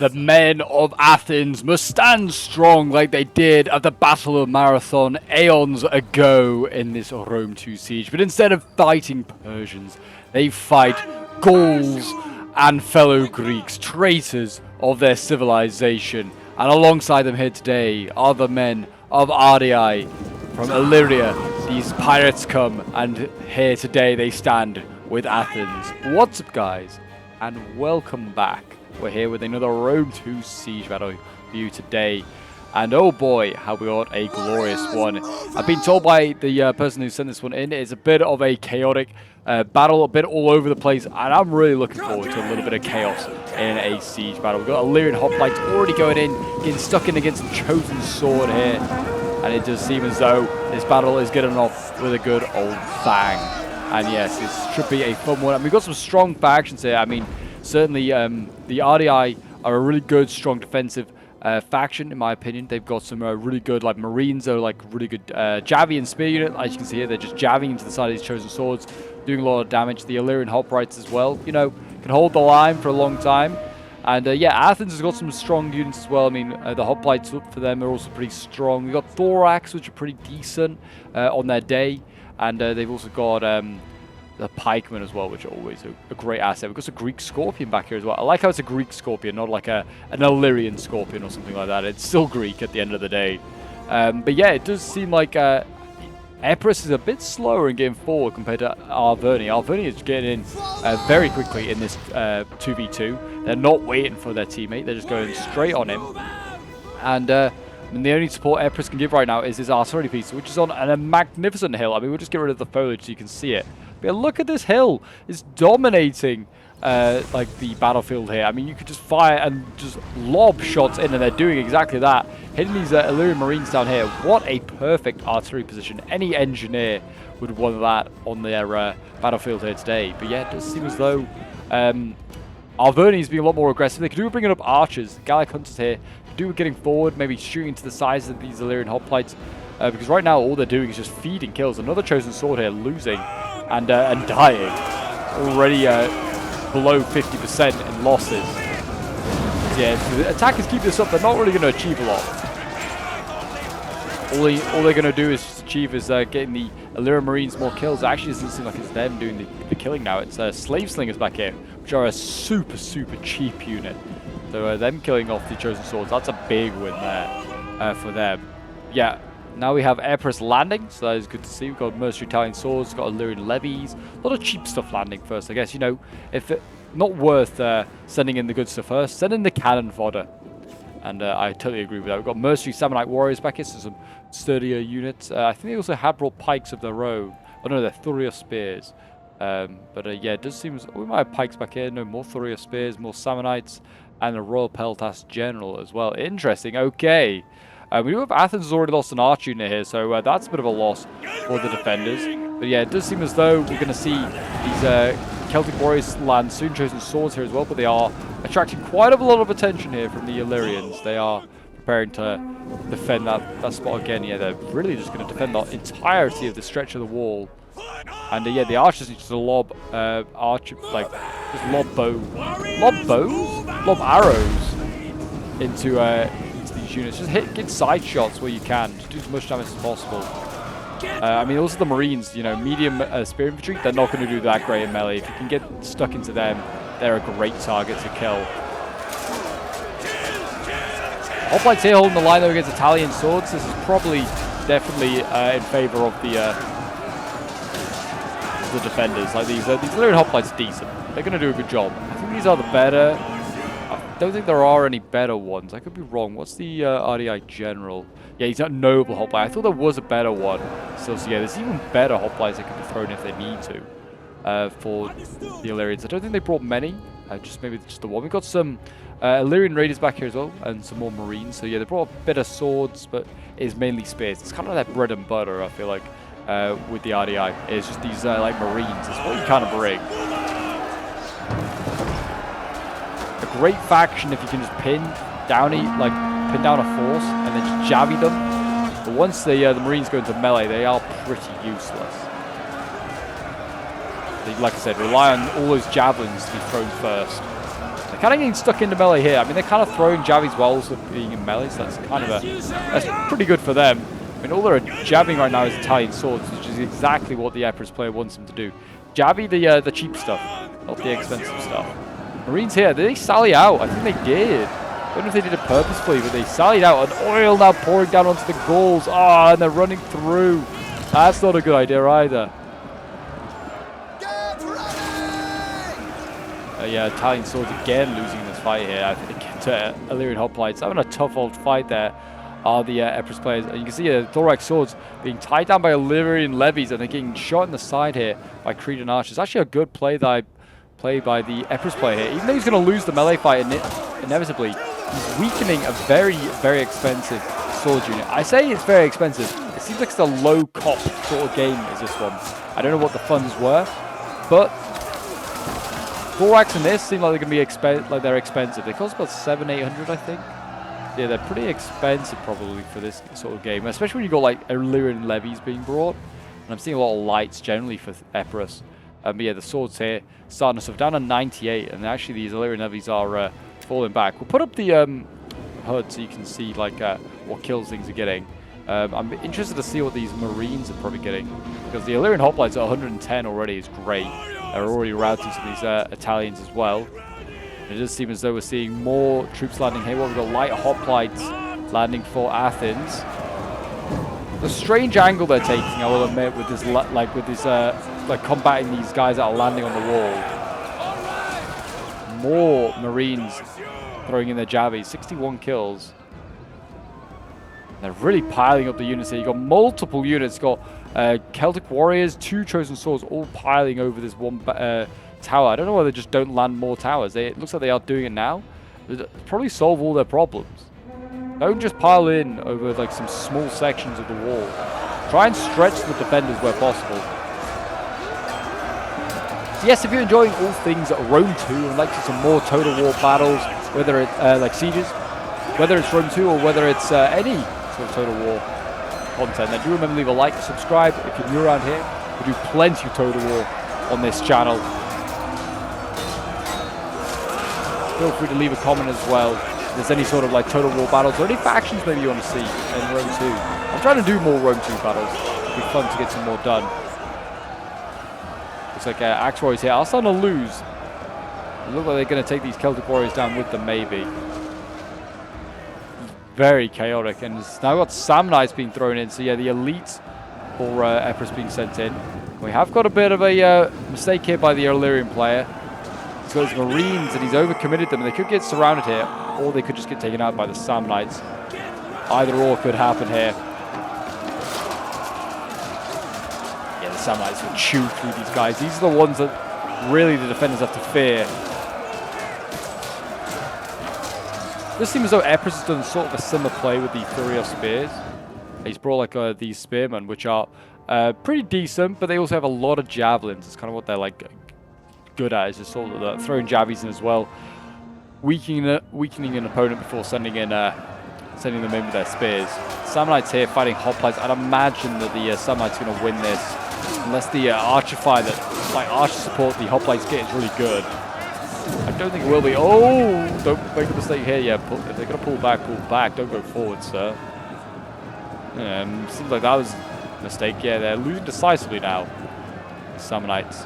The men of Athens must stand strong like they did at the Battle of Marathon aeons ago in this Rome 2 siege. But instead of fighting Persians, they fight Gauls and fellow Greeks, traitors of their civilization. And alongside them here today are the men of Ardii from Illyria. These pirates come, and here today they stand with Athens. What's up, guys? And welcome back. We're here with another Rome 2 siege battle for you today. And oh boy, have we got a glorious one. I've been told by the person who sent this one in, it's a bit of a chaotic battle, a bit all over the place. And I'm really looking forward to a little bit of chaos in a siege battle. We've got Illyrian hoplites already going in, getting stuck in against the chosen sword here. And it does seem as though this battle is getting off with a good old bang. And yes, this should be a fun one. And we've got some strong factions here. I mean, certainly the RDI are a really good, strong defensive faction, in my opinion. They've got some really good, like, Marines, or like really good Javi and Spear unit. As you can see here, they're just jabbing into the side of these chosen swords, doing a lot of damage. The Illyrian hoplites as well, you know, can hold the line for a long time. And yeah, Athens has got some strong units as well. I mean, the hoplites for them are also pretty strong. We've got Thorax, which are pretty decent on their day. And they've also got the pikemen as well, which are always a great asset. We've got a Greek scorpion back here as well. I like how it's a Greek scorpion, not like an Illyrian scorpion or something like that. It's still Greek at the end of the day. But yeah, it does seem like Epirus is a bit slower in getting forward compared to Arverni. Arverni is getting in very quickly in this 2v2. They're not waiting for their teammate. They're just going straight on him. And the only support Epirus can give right now is his artillery piece, which is on a magnificent hill. I mean, we'll just get rid of the foliage so you can see it. But yeah, look at this hill. It's dominating like the battlefield here. I mean, you could just fire and just lob shots in, and they're doing exactly that. Hitting these Illyrian Marines down here. What a perfect artillery position. Any engineer would want that on their battlefield here today. But yeah, it does seem as though Arverni is being a lot more aggressive. They could do bringing up archers. Gallic hunters here. Do getting forward, maybe shooting to the sides of these Illyrian hoplites. Because right now all they're doing is just feeding kills. Another chosen sword here, losing and dying. Already below 50% in losses. Yeah, so the attackers keep this up. They're not really going to achieve a lot. All they're going to do is achieve is getting the Illyrian Marines more kills. It actually doesn't seem like it's them doing the killing now. It's Slave Slingers back here, which are a super cheap unit. So them killing off the chosen swords, that's a big win there for them. Yeah, now we have Epirus landing, so that is good to see. We've got Mercenary Italian swords, we've got Illyrian levies, a lot of cheap stuff landing first, I guess. You know, if it not worth sending in the good stuff first, send in the cannon fodder. And I totally agree with that. We've got Mercenary Samnite warriors back here, so some sturdier units. I think they also had brought pikes of their own. Oh no, they're Thuria spears. But yeah, it does seem we might have pikes back here. No, more Thuria spears, more Sammonites, and a Royal Peltas General as well. Interesting. Okay. We do have Athens has already lost an arch unit here, so that's a bit of a loss for the defenders. But yeah, it does seem as though we're going to see these Celtic warriors land soon chosen swords here as well, but they are attracting quite a lot of attention here from the Illyrians. They are preparing to defend that spot again. Yeah, they're really just going to defend the entirety of the stretch of the wall. And yeah, the archers need to lob lob arrows into these units. Just get side shots where you can. Just do as much damage as possible. I mean, also the Marines, you know, medium spear infantry, they're not going to do that great in melee. If you can get stuck into them, they're a great target to kill. Hoplites here holding the line though against Italian swords. This is probably definitely in favor of the defenders. Like these Illyrian hoplites are decent. They're going to do a good job. I think these are the better. I don't think there are any better ones. I could be wrong. What's the RDI general? Yeah, he's not noble hoplite. I thought there was a better one. So yeah, there's even better hoplites that can be thrown if they need to for the Illyrians. I don't think they brought many. Maybe just the one. We've got some Illyrian raiders back here as well, and some more Marines. So yeah, they brought a bit of swords, but it's mainly spears. It's kind of like bread and butter, I feel like. With the RDI, it's just these like Marines. It's what you kind of bring. A great faction if you can just pin down a force and then just jabby them. But once the Marines go into melee, they are pretty useless. They, like I said, rely on all those javelins to be thrown first. They kind of getting stuck into melee here. I mean, they're kind of throwing jabbies while also being in melee, so that's kind of that's pretty good for them. I mean, all they're jabbing right now is Italian swords, which is exactly what the Emperor's player wants them to do. Jabby the cheap stuff, not the expensive stuff. Marines here, did they sally out? I think they did. I don't know if they did it purposefully, but they sallied out, and oil now pouring down onto the Gauls. Ah, and they're running through. That's not a good idea either. Yeah, Italian swords again losing this fight here. I think to Illyrian hoplites. Having a tough old fight there are the Empress players. And you can see the thorax swords being tied down by Illyrian levies, and they're getting shot in the side here by Cretan archers. Actually a good play by the Empress player here. Even though he's going to lose the melee fight inevitably, he's weakening a very, very expensive sword unit. I say it's very expensive. It seems like it's a low-cost sort of game is this one. I don't know what the funds were, but thorax and this seem like they're going to be they're expensive. They cost about 700-800, I think. Yeah, they're pretty expensive probably for this sort of game, especially when you got like Illyrian levies being brought. And I'm seeing a lot of lights generally for Epirus. But yeah, the swords here starting us off down to 98, and actually these Illyrian levies are falling back. We'll put up the HUD so you can see like what kills things are getting. I'm interested to see what these Marines are probably getting, because the Illyrian hoplites at 110 already is great. They're already routing some of these Italians as well. It does seem as though we're seeing more troops landing here. Well, we've got light hoplites landing for Athens. The strange angle they're taking, I will admit, with this like combating these guys that are landing on the wall. More Marines throwing in their jabbies. 61 kills. They're really piling up the units here. You've got multiple units. You've got Celtic warriors, 2 chosen swords, all piling over this one tower. I don't know why they just don't land more towers. It looks like they are doing it now. They'll probably solve all their problems. Don't just pile in over like some small sections of the wall. Try and stretch the defenders where possible. So yes, if you're enjoying all things Rome 2 and like some more Total War battles, whether it's like sieges, whether it's Rome 2 or whether it's any sort of Total War content, then do remember to leave a like, subscribe if you're new around here. We do plenty of Total War on this channel. Feel free to leave a comment as well if there's any sort of like Total War battles or any factions maybe you want to see in Rome 2. I'm trying to do more Rome 2 battles. It'd be fun to get some more done. Looks like Axe Warriors here are starting to lose. It looks like they're going to take these Celtic Warriors down with them maybe. Very chaotic, and it's now got Samnites being thrown in. So yeah, the elites for Epirus being sent in. We have got a bit of a mistake here by the Illyrian player. He's got his Marines and he's overcommitted them. They could get surrounded here, or they could just get taken out by the Samnites. Either or could happen here. Yeah, the Samnites will chew through these guys. These are the ones that really the defenders have to fear. This seems as though Epirus has done sort of a similar play with the Furios spears. He's brought like these spearmen, which are pretty decent, but they also have a lot of javelins. It's kind of what they're like good at, is just sort of throwing jabbies in as well, weakening an opponent before sending them in with their spears. Samnites here fighting hoplites. I'd imagine that the Samnites are going to win this, unless the archer fire that like archer support the hoplites get is really good. I don't think it will be. Oh, don't make a mistake here. Yeah, if they're going to pull back. Don't go forward, sir. Seems like that was a mistake. Yeah, they're losing decisively now. Samnites.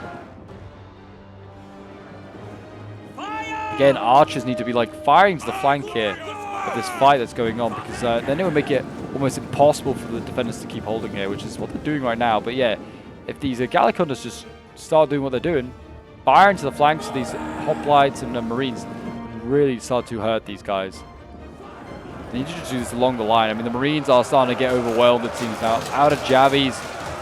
Again, archers need to be like firing to the flank here of this fight that's going on, because then it would make it almost impossible for the defenders to keep holding here, which is what they're doing right now. But yeah, if these Gallic hunters just start doing what they're doing, fire into the flanks of these hoplites and Marines, really start to hurt these guys. They need to just do this along the line. I mean, the Marines are starting to get overwhelmed, it seems now. Out of jabbies,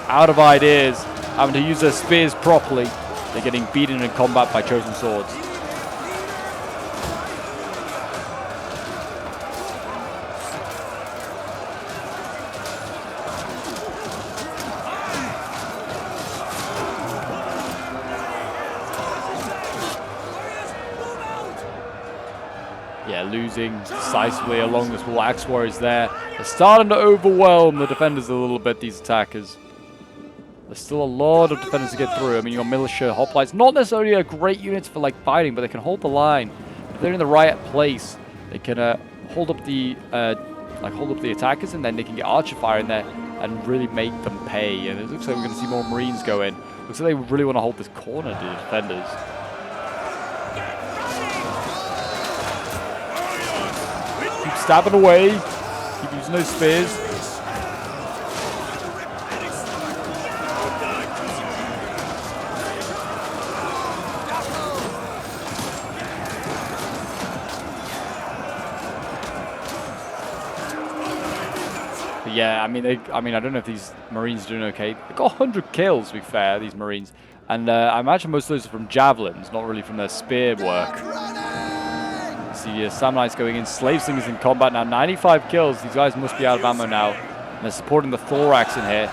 out of ideas, having to use their spears properly. They're getting beaten in combat by chosen swords. Yeah, losing decisively along this wall. Axe Warriors there. They're starting to overwhelm the defenders a little bit, these attackers. There's still a lot of defenders to get through. I mean, your militia hoplites, not necessarily a great unit for like fighting, but they can hold the line. If they're in the right place, they can hold up the attackers, and then they can get archer fire in there and really make them pay. And it looks like we're going to see more Marines go in. Looks like they really want to hold this corner, the defenders. Keep stabbing away. Keep using those spears. Yeah, I mean, I don't know if these Marines are doing okay. They got 100 kills, to be fair, these Marines, and I imagine most of those are from javelins, not really from their spear work. See, Samnites going in, Slave Slingers in combat now, 95 kills. These guys must be out of ammo now, and they're supporting the thorax in here.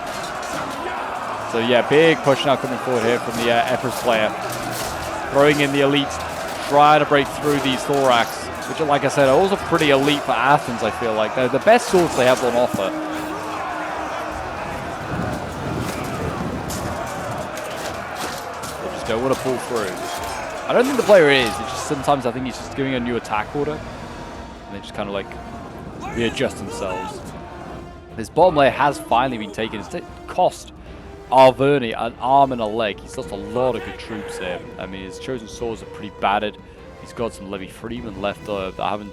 So yeah, big push now coming forward here from the Empress player, throwing in the elites, trying to break through these thorax, which, like I said, are also pretty elite for Athens. I feel like they're the best swords they have on offer. Don't want to pull through. I don't think the player is. It's just sometimes I think he's just giving a new attack order, and they just kind of like readjust themselves. This bottom layer has finally been taken. It's cost Arverni an arm and a leg. He's lost a lot of good troops here. I mean, his chosen swords are pretty battered. He's got some Levy Freeman left that I haven't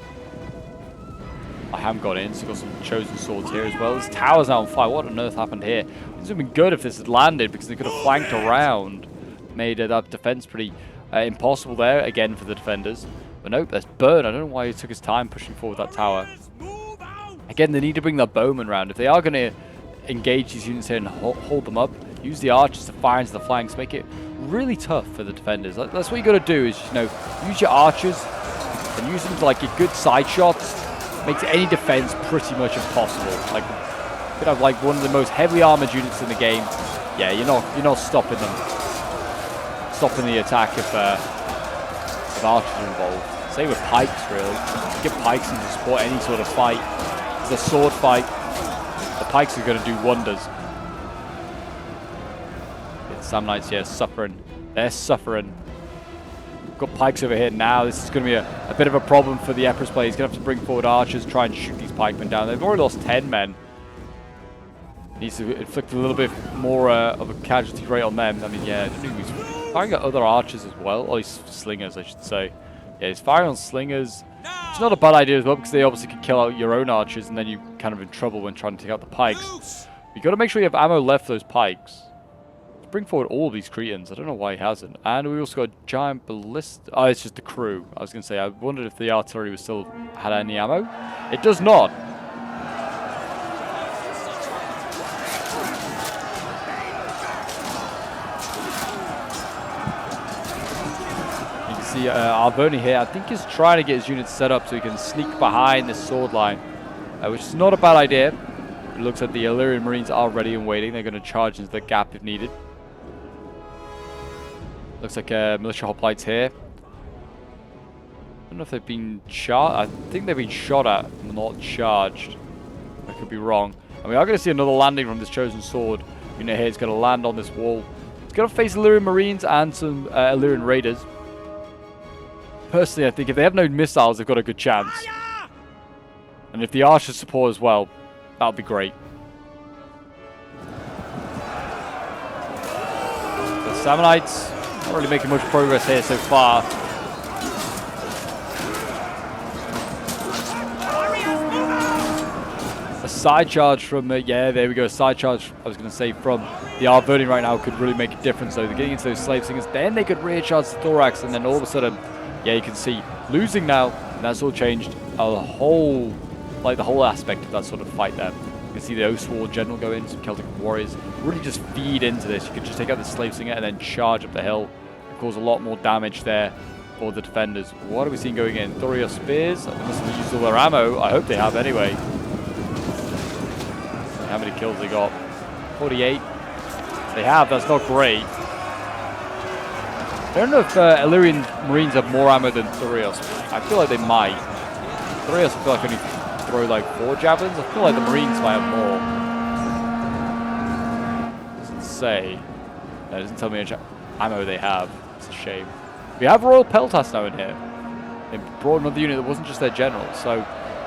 got in. So he's got some chosen swords here as well. His tower's now on fire. What on earth happened here? It would have been good if this had landed, because they could have flanked around. Made that defense pretty impossible there again for the defenders. But nope, there's Burn. I don't know why he took his time pushing forward that tower. Again, they need to bring their bowmen around. If they are going to engage these units here and hold them up, use the archers to fire into the flanks, make it really tough for the defenders. That's what you got to do, is, you know, use your archers and use them to like get good side shots. Makes any defense pretty much impossible. Like, you could have like one of the most heavily armored units in the game. Yeah, you're not stopping them. Stopping the attack if archers are involved. Same with pikes, really. Get pikes in to support any sort of fight. It's a sword fight. The pikes are going to do wonders. Samnites here suffering. They're suffering. We've got pikes over here now. This is going to be a bit of a problem for the Empress player. He's going to have to bring forward archers, try and shoot these pikemen down. They've already lost 10 men. Needs to inflict a little bit more of a casualty rate on them. I mean, yeah, I don't know who's firing at other archers as well. Or he's slingers, I should say. Yeah, he's firing on slingers. It's not a bad idea as well, because they obviously can kill out your own archers, and then you're kind of in trouble when trying to take out the pikes. You've got to make sure you have ammo left for those pikes. Let's bring forward all of these Cretans. I don't know why he hasn't. And we also got giant ballista. Oh, it's just the crew. I was going to say, I wondered if the artillery was still had any ammo. It does not. See, Arverni here, I think he's trying to get his units set up so he can sneak behind this sword line, which is not a bad idea. It looks like the Illyrian Marines are ready and waiting. They're going to charge into the gap if needed. Looks like militia hoplites here. I don't know if they've been shot. I think they've been shot at, not charged. I could be wrong. And we are going to see another landing from this chosen sword. Unit here is going to land on this wall. It's going to face Illyrian Marines and some Illyrian Raiders. Personally, I think if they have no missiles, they've got a good chance. And if the archers support as well, that would be great. The Samnites not really making much progress here so far. A side charge from, yeah, there we go. A side charge, I was going to say, from the Arverni right now could really make a difference. So they're getting into those slave slingers. Then they could rear charge the thorax, and then all of a sudden, yeah, you can see losing now, and that's all changed a whole, like the whole aspect of that sort of fight there. You can see the Oathsworn General go in, some Celtic warriors really just feed into this. You can just take out the slave slinger and then charge up the hill and cause a lot more damage there for the defenders. What are we seeing going in? Thorio spears? They must have used all their ammo. I hope they have anyway. How many kills they got? 48. They have. That's not great. I don't know if Illyrian Marines have more ammo than Thoreos. I feel like they might. Thoreos, I feel like only throw like 4 javelins. I feel like the Marines might have more. Doesn't say. No, it doesn't tell me how much ammo they have. It's a shame. We have Royal Peltas now in here. They brought another unit that wasn't just their general. So,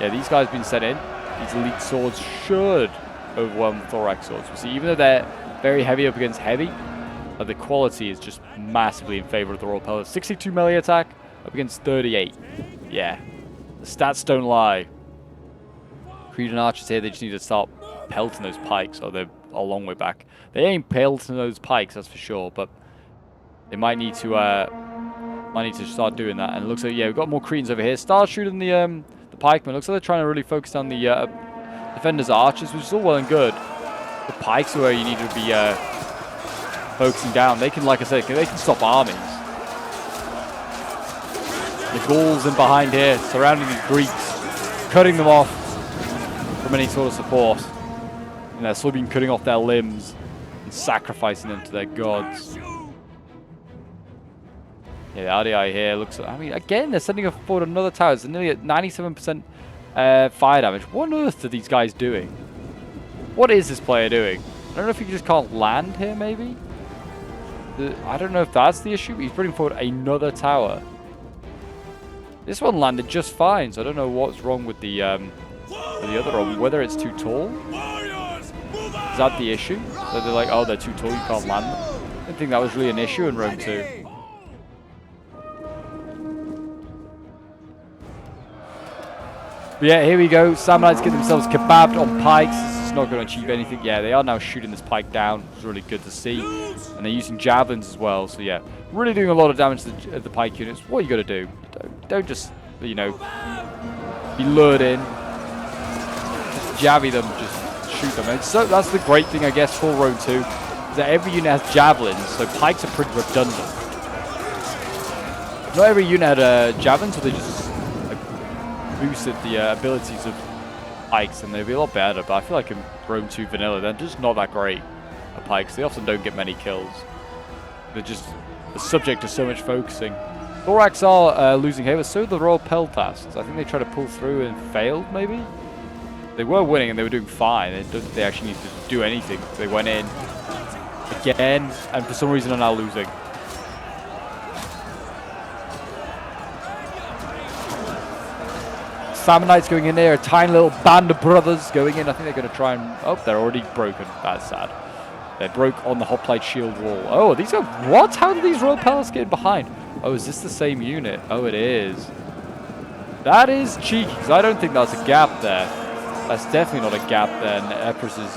yeah, these guys have been sent in. These elite swords should overwhelm the thorax swords. We see, even though they're very heavy up against heavy, the quality is just massively in favor of the Royal Peltast. 62 melee attack up against 38. Yeah, the stats don't lie. Creed and archers here, they just need to start pelting those pikes, or they're a long way back. They ain't pelting those pikes, that's for sure, but they might need to start doing that. And it looks like, yeah, we've got more Cretans over here. Start shooting the pikemen. Looks like they're trying to really focus on the defenders' archers, which is all well and good. The pikes are where you need to be focusing down. They can, like I said, they can stop armies. The Gauls in behind here, surrounding the Greeks, cutting them off from any sort of support. And they're slowly cutting off their limbs and sacrificing them to their gods. Yeah, the RDI here looks... I mean, again, they're sending forward another tower. It's nearly at 97% fire damage. What on earth are these guys doing? What is this player doing? I don't know if he just can't land here, maybe? I don't know if that's the issue. He's bringing forward another tower. This one landed just fine, so I don't know what's wrong with the other one. Whether it's too tall? Is that the issue? So they're like, oh, they're too tall, you can't land them? I didn't think that was really an issue in Rome 2. But yeah, here we go. Samnites get themselves kebabbed on pikes. This is not going to achieve anything. Yeah, they are now shooting this pike down. It's really good to see. And they're using javelins as well. So yeah, really doing a lot of damage to the pike units. What you got to do? Don't just, you know, be lured in. Just jabby them. Just shoot them. And so that's the great thing, I guess, for Rome 2. Is that every unit has javelins. So pikes are pretty redundant. Not every unit had javelins, so they just boosted the abilities of pikes, and they'd be a lot better. But I feel like in Rome 2 vanilla, they're just not that great at pikes. They often don't get many kills. They're just subject to so much focusing. Thorax are losing here, but so the Royal Peltasts. I think they tried to pull through and failed, maybe? They were winning and they were doing fine. I don't think they actually needed to do anything. They went in again, and for some reason are now losing. Sammonites going in there, a tiny little band of brothers going in. I think they're going to try and... Oh, they're already broken. That's sad. They broke on the hoplite shield wall. Oh, these are... What? How did these Royal Peltasts get behind? Oh, is this the same unit? Oh, it is. That is cheeky, because I don't think that's a gap there. That's definitely not a gap there. And Epirus is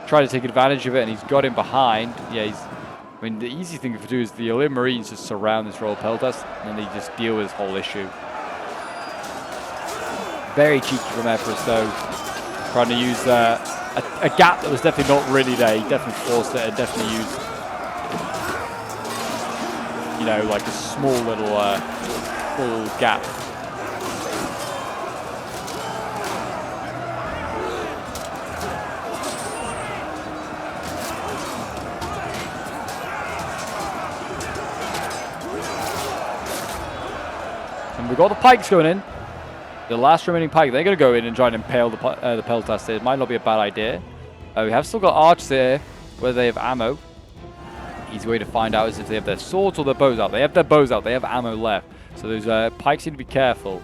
trying to take advantage of it, and he's got him behind. Yeah, he's... I mean, the easy thing to do is the Illyrian Marines just surround this Royal Peltast, and then they just deal with this whole issue. Very cheeky from Epirus, though. Trying to use a gap that was definitely not really there. He definitely forced it and definitely used, you know, like a small little full gap. And we've got the pikes going in. The last remaining pike, they're going to go in and try and impale the Peltast. It might not be a bad idea. We have still got archers here, whether they have ammo. Easy way to find out is if they have their swords or their bows out. They have their bows out. They have ammo left. So those pikes need to be careful.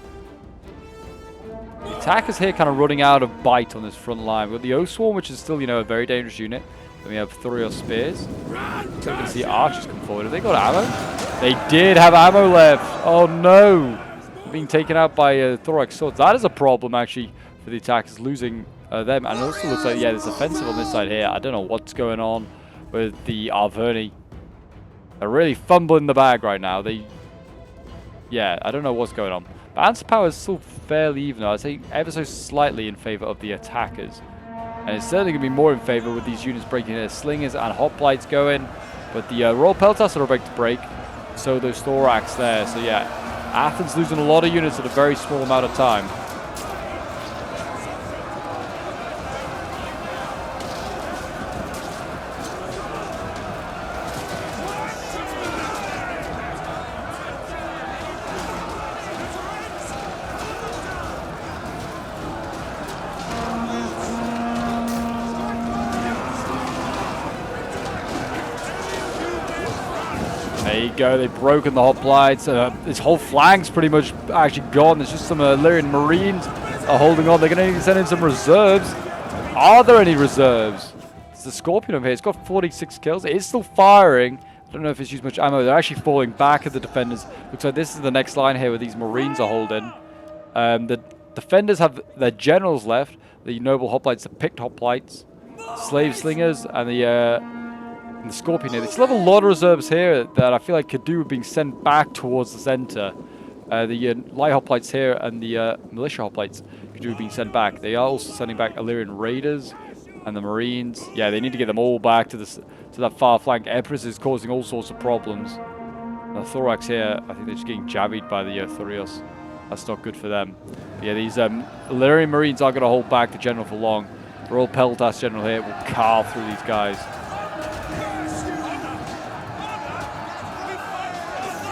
The attackers here kind of running out of bite on this front line. We've got the O-Swarm, which is still, you know, a very dangerous unit. Then we have Thuriel Spears. So we can see archers come forward. Have they got ammo? They did have ammo left. Oh, no. Being taken out by thorax swords. That is a problem, actually, for the attackers, losing them. And it also looks like, yeah, there's offensive on this side here. I don't know what's going on with the Arverni. They're really fumbling the bag right now. Yeah, I don't know what's going on. But answer power is still fairly even, I'd say ever so slightly in favor of the attackers. And it's certainly going to be more in favor with these units breaking their slingers and hoplites going. But the Royal Peltasts are about to break. So those thorax there. So yeah. Athens losing a lot of units at a very small amount of time. There you go. They've broken the hoplites. This whole flank's pretty much actually gone. There's just some Illyrian Marines are holding on. They're going to need to send in some reserves. Are there any reserves? It's the Scorpion over here. It's got 46 kills. It is still firing. I don't know if it's used much ammo. They're actually falling back at the defenders. Looks like this is the next line here where these Marines are holding. The defenders have their generals left. The noble hoplites, the picked hoplites, slave slingers, and the Scorpion here. They still have a lot of reserves here that I feel like could do with being sent back towards the center. The light hoplites here and the militia hoplites could do with being sent back. They are also sending back Illyrian raiders and the Marines. Yeah, they need to get them all back to that far flank. Empress is causing all sorts of problems. The Thorax here, I think they're just getting jabbied by the Thurios. That's not good for them. But yeah, these Illyrian Marines aren't going to hold back the general for long. The Royal Peltas general here will carve through these guys.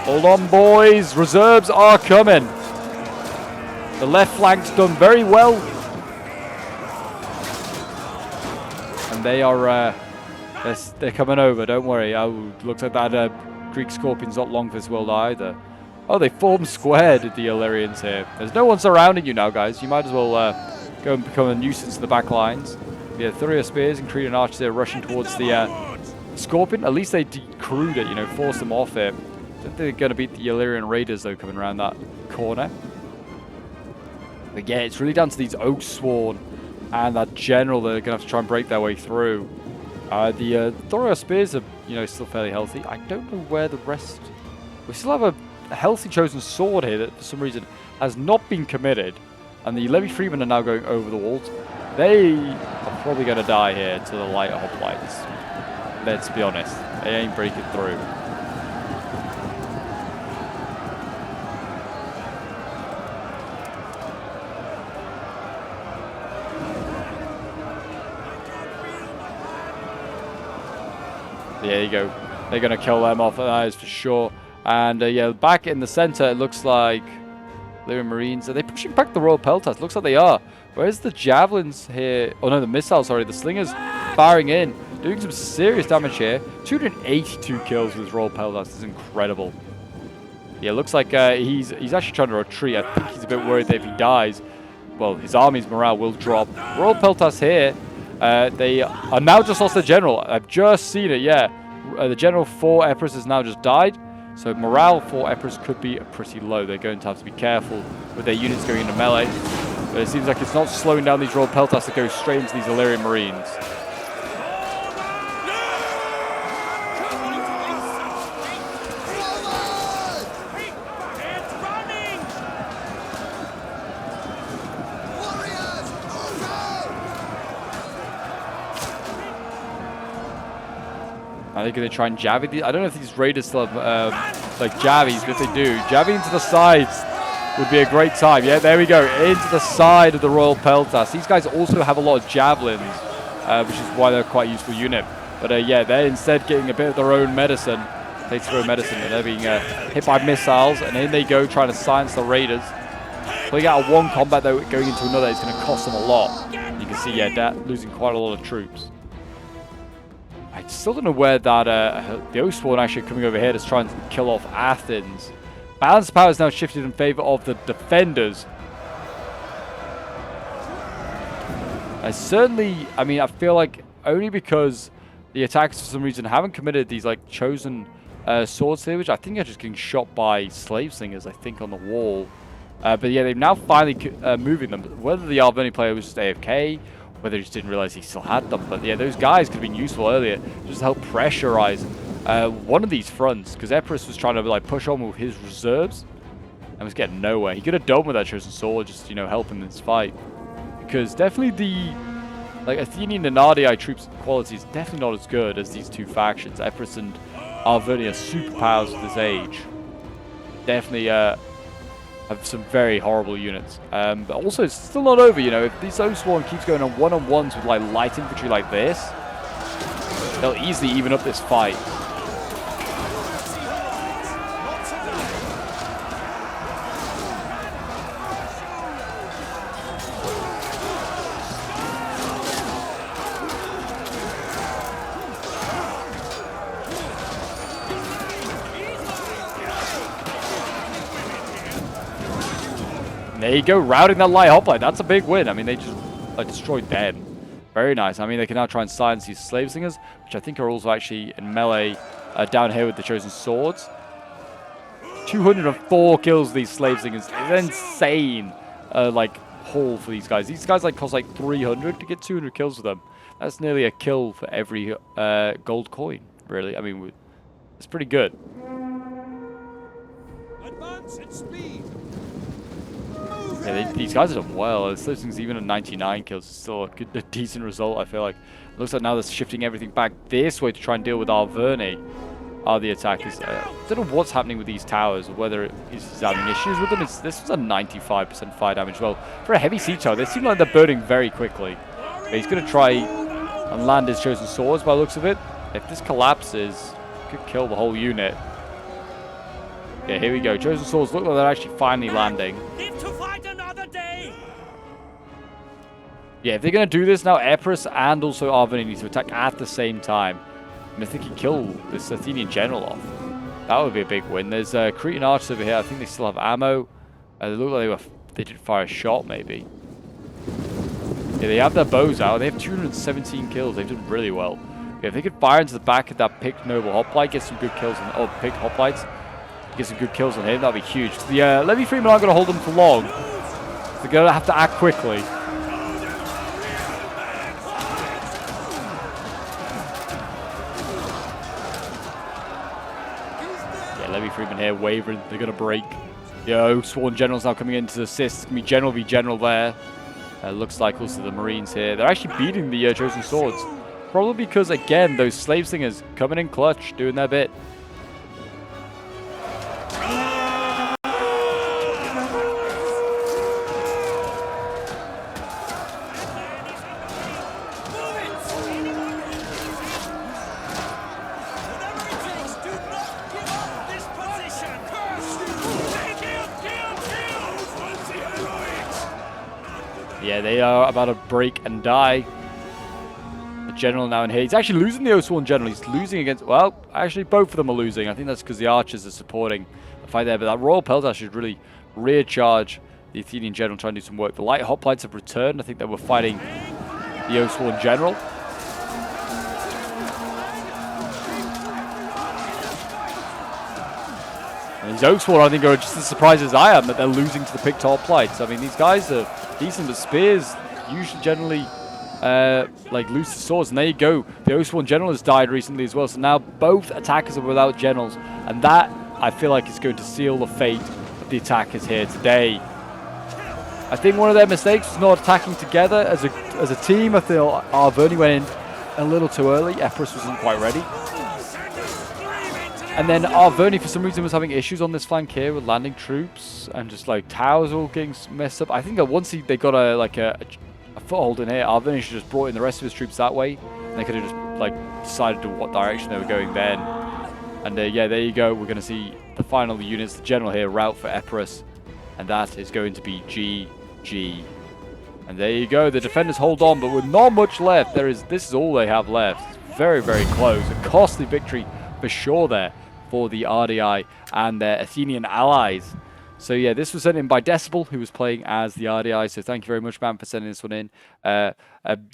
Hold on, boys. Reserves are coming. The left flank's done very well. And they are... they're coming over, don't worry. Oh, looks like that Greek Scorpion's not long for this world either. Oh, they form squared, the Illyrians here. There's no one surrounding you now, guys. You might as well go and become a nuisance to the back lines. Yeah, Thuria Spears and Cretan Archers there rushing towards the Scorpion. At least they decrewed it, you know, forced them off it. I think they're going to beat the Illyrian Raiders, though, coming around that corner. But yeah, it's really down to these Oak Sworn and that General that are going to have to try and break their way through. The Thoria Spears are, you know, still fairly healthy. I don't know where the rest... We still have a healthy Chosen Sword here that, for some reason, has not been committed. And the Levy Freemen are now going over the walls. They are probably going to die here to the lighter hoplites. Let's be honest. They ain't breaking through. There you go. They're going to kill them off, that is for sure. And yeah, back in the center, it looks like Illyrian Marines. Are they pushing back the Royal Peltas? Looks like they are. Where's the javelins here? Oh no, the missiles, sorry. The slingers firing in. Doing some serious damage here. 282 kills with his Royal Peltas. This is incredible. Yeah, looks like he's actually trying to retreat. I think he's a bit worried that if he dies, well, his army's morale will drop. Royal Peltas here. They are now just lost their general. I've just seen it, yeah. The general for Epirus has now just died. So morale for Epirus could be pretty low. They're going to have to be careful with their units going into melee. But it seems like it's not slowing down these Royal Peltas to go straight into these Illyrian Marines. Are they going to try and jabby these? I don't know if these raiders still have like jabbies, but if they do, jabbing into the sides would be a great time. Yeah, there we go, into the side of the Royal Peltas. These guys also have a lot of javelins, which is why they're a quite useful unit. But yeah, they're instead getting a bit of their own medicine. They throw medicine, and they're being hit by missiles, and in they go trying to silence the raiders. Pulling out of one combat, though, going into another is going to cost them a lot. You can see, yeah, that losing quite a lot of troops. I still don't know where that the Oathsworn actually coming over here to try and kill off Athens. Balance of power is now shifted in favor of the defenders. Certainly, I mean, I feel like only because the attackers for some reason haven't committed these like chosen swords here, which I think are just getting shot by slave slingers, I think, on the wall. But yeah, they've now finally moving them. Whether the Arverni player was just AFK, whether he just didn't realize he still had them. But yeah, those guys could have been useful earlier just to help pressurize one of these fronts, because Epirus was trying to like push on with his reserves and was getting nowhere. He could have done with that chosen sword, just, you know, help him in this fight. Because definitely the like Athenian and Ardii troops quality is definitely not as good as these two factions. Epirus and Arverni are superpowers of this age. Definitely have some very horrible units. But also, it's still not over, you know. If this Oathsworn keeps going on one-on-ones with like light infantry like this, they'll easily even up this fight. there you go, routing that light hoplite. That's a big win. I mean, they just destroyed them. Very nice. I mean, they can now try and silence these slave slingers, which I think are also actually in melee down here with the chosen swords. 204 kills these slave slingers. It's insane, like, haul for these guys. These guys, like, cost, like, 300 to get 200 kills with them. That's nearly a kill for every gold coin, really. I mean, it's pretty good. Advance at speed. Yeah, these guys are done well. The slave slingers, even at 99 kills, is still a decent result, I feel like. It looks like now they're shifting everything back this way to try and deal with Arverni. Are the attackers. I don't know what's happening with these towers, or whether he's having issues with them. This was a 95% fire damage. Well, for a heavy siege tower, they seem like they're burning very quickly. But he's going to try and land his chosen swords by the looks of it. If this collapses, it could kill the whole unit. Yeah, here we go. Chosen swords look like they're actually finally landing. Live to fight another day. Yeah, if they're going to do this now, Epirus and also Arverni need to attack at the same time. And if they can kill this Athenian general off, that would be a big win. There's Cretan archers over here. I think they still have ammo. They look like they did fire a shot, maybe. Yeah, they have their bows out. They have 217 kills. They've done really well. Yeah, if they could fire into the back of that picked noble hoplite, get some good kills on picked hoplites, get some good kills on him, that'd be huge. The Levy Freemen aren't going to hold them for long. They're going to have to act quickly. Levy Freeman here wavering. They're going to break. Yo, Sworn General's now coming in to assist. It's going to be General v General there. Looks like also the Marines here. They're actually beating the Chosen Swords. Probably because, again, those slave slingers coming in clutch, doing their bit. Yeah, they are about to break and die. The general now in here. He's actually losing the Osworn general. He's losing against... Well, actually, both of them are losing. I think that's because the archers are supporting the fight there. But that Royal Peltash should really rear charge the Athenian general, trying to do some work. The light hoplites have returned. I think they were fighting the Osworn general. And these Oaksworn, I think, are just as surprised as I am that they're losing to the picked hoplites. I mean, these guys are decent, but spears usually generally like lose the swords. And there you go. The Oaksworn general has died recently as well. So now both attackers are without generals. And that, I feel like, is going to seal the fate of the attackers here today. I think one of their mistakes was not attacking together as a team. I feel Arverni went in a little too early. Epirus wasn't quite ready. And then Arverni, for some reason, was having issues on this flank here with landing troops and just like towers all getting messed up. I think that once they got a foothold in here, Arverni should just brought in the rest of his troops that way. And they could have just like decided to what direction they were going then. And yeah, there you go. We're going to see the final units, the general here, route for Epirus. And that is going to be GG. And there you go. The defenders hold on, but with not much left. This is all they have left. It's very, very close. A costly victory for sure there for the RDI and their Athenian allies. So yeah, this was sent in by Decibel, who was playing as the RDI. So thank you very much, man, for sending this one in. A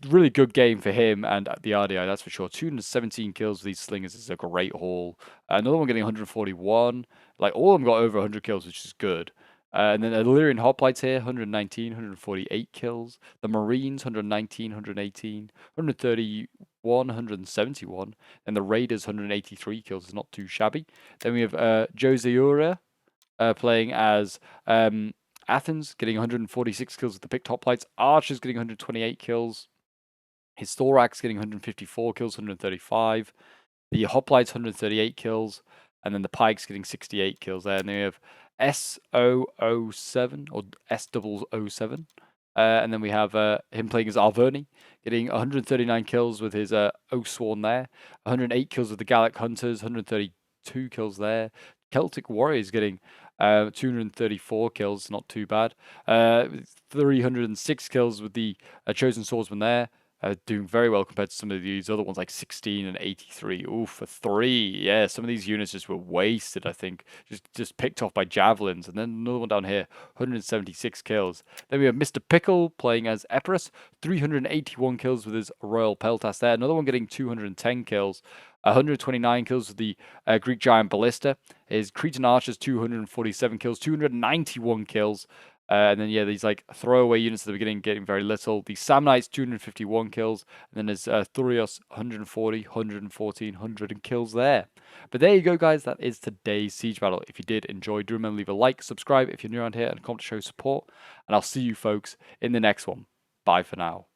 really good game for him and the RDI, that's for sure. 217 kills with these slingers is a great haul. Another one getting 141. Like, all of them got over 100 kills, which is good. And then the Illyrian hoplites here, 119, 148 kills. The Marines, 119, 118, 131, 171. And the Raiders, 183 kills. Is not too shabby. Then we have Jose playing as Athens, getting 146 kills with the picked hoplites. Archers getting 128 kills. His Thorax getting 154 kills, 135. The hoplites, 138 kills. And then the pikes getting 68 kills there. And then we have S007 or S007. And then we have him playing as Arverni, getting 139 kills with his Oathsworn there. 108 kills with the Gallic Hunters, 132 kills there. Celtic Warriors getting 234 kills, not too bad. 306 kills with the Chosen Swordsman there. doing very well compared to some of these other ones like 16 and 83. Ooh, for 3. Yeah, some of these units just were wasted, I think. Just picked off by javelins. And then another one down here, 176 kills. Then we have Mr. Pickle playing as Epirus, 381 kills with his Royal Peltas there. Another one getting 210 kills. 129 kills with the Greek Giant Ballista. His Cretan Archers, 247 kills, 291 kills. And then, yeah, these like throwaway units at the beginning getting very little. The Samnites, 251 kills. And then there's Thurios, 140, 114, 100 kills there. But there you go, guys. That is today's siege battle. If you did enjoy, do remember to leave a like, subscribe if you're new around here, and comment to show support. And I'll see you folks in the next one. Bye for now.